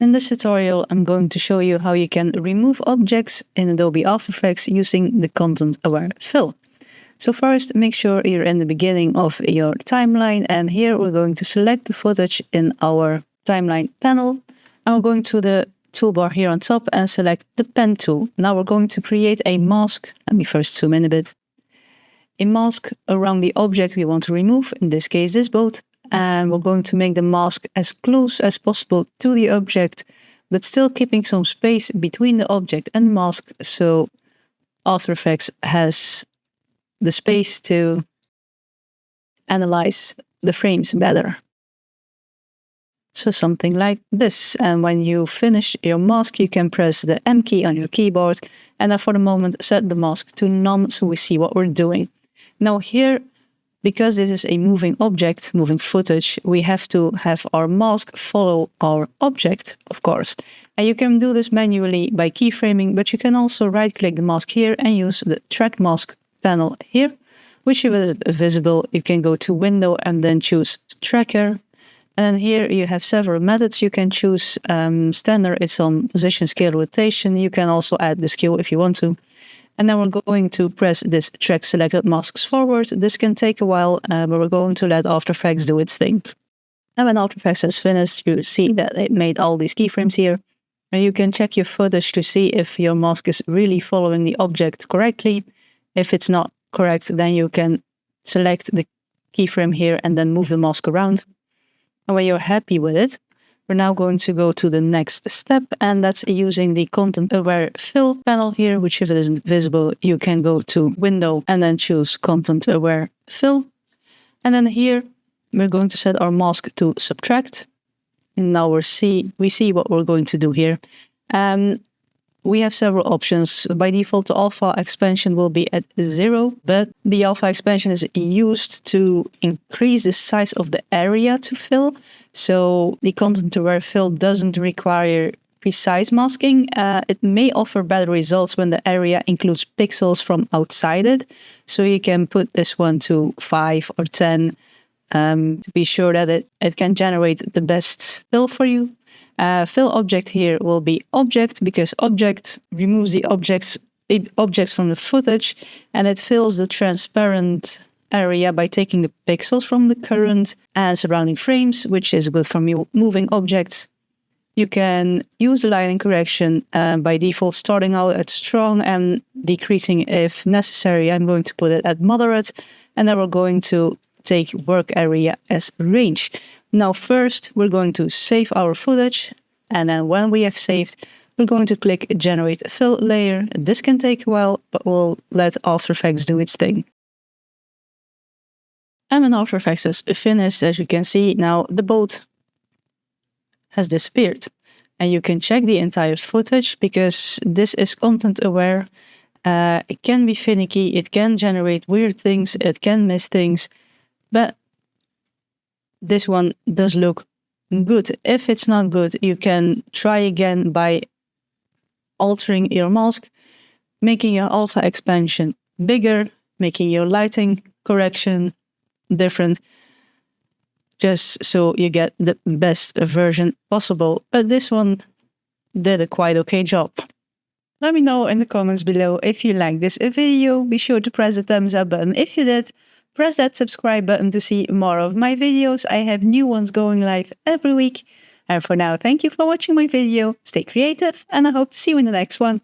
In this tutorial, I'm going to show you how you can remove objects in Adobe After Effects using the content-aware fill. So first, make sure you're in the beginning of your timeline, and here we're going to select the footage in our timeline panel. And we're going to the toolbar here on top and select the pen tool. Now we're going to create a mask. Let me first zoom in a bit. A mask around the object we want to remove, in this case this boat. And we're going to make the mask as close as possible to the object, but still keeping some space between the object and the mask, so After Effects has the space to analyze the frames better. So something like this. And when you finish your mask, you can press the M key on your keyboard, and then for the moment set the mask to none so we see what we're doing. Now here, because this is a moving object, moving footage, we have to have our mask follow our object, of course. And you can do this manually by keyframing, but you can also right-click the mask here and use the Track Mask panel here, which is visible. You can go to Window and then choose Tracker. And here you have several methods you can choose. Standard, it's on position, scale, rotation. You can also add the scale if you want to. And then we're going to press this Track Selected Masks Forward. This can take a while, but we're going to let After Effects do its thing. And when After Effects has finished, you see that it made all these keyframes here. And you can check your footage to see if your mask is really following the object correctly. If it's not correct, then you can select the keyframe here and then move the mask around. And when you're happy with it, we're now going to go to the next step, and that's using the Content-Aware Fill panel here, which if it isn't visible, you can go to Window and then choose Content-Aware Fill. And then here, we're going to set our mask to Subtract. And now we see what we're going to do here. We have several options. By default, the alpha expansion will be at 0, but the alpha expansion is used to increase the size of the area to fill. So the content-aware fill doesn't require precise masking. It may offer better results when the area includes pixels from outside it. So you can put this one to 5 or 10 to be sure that it can generate the best fill for you. Fill object here will be object, because object removes the objects from the footage, and it fills the transparent area by taking the pixels from the current and surrounding frames, which is good for moving objects. You can use the lighting correction by default, starting out at strong and decreasing if necessary. I'm going to put it at moderate, and then we're going to take work area as range. Now first, we're going to save our footage, and then when we have saved, we're going to click Generate Fill Layer. This can take a while, but we'll let After Effects do its thing. And when After Effects is finished, as you can see, now the boat has disappeared. And you can check the entire footage, because this is content aware. It can be finicky, it can generate weird things, it can miss things, but this one does look good. If it's not good, you can try again by altering your mask, making your alpha expansion bigger, making your lighting correction different, just so you get the best version possible. But this one did a quite okay job. Let me know in the comments below if you like this video. Be sure to press the thumbs up button if you did. Press that subscribe button to see more of my videos. I have new ones going live every week. And for now, thank you for watching my video. Stay creative, and I hope to see you in the next one.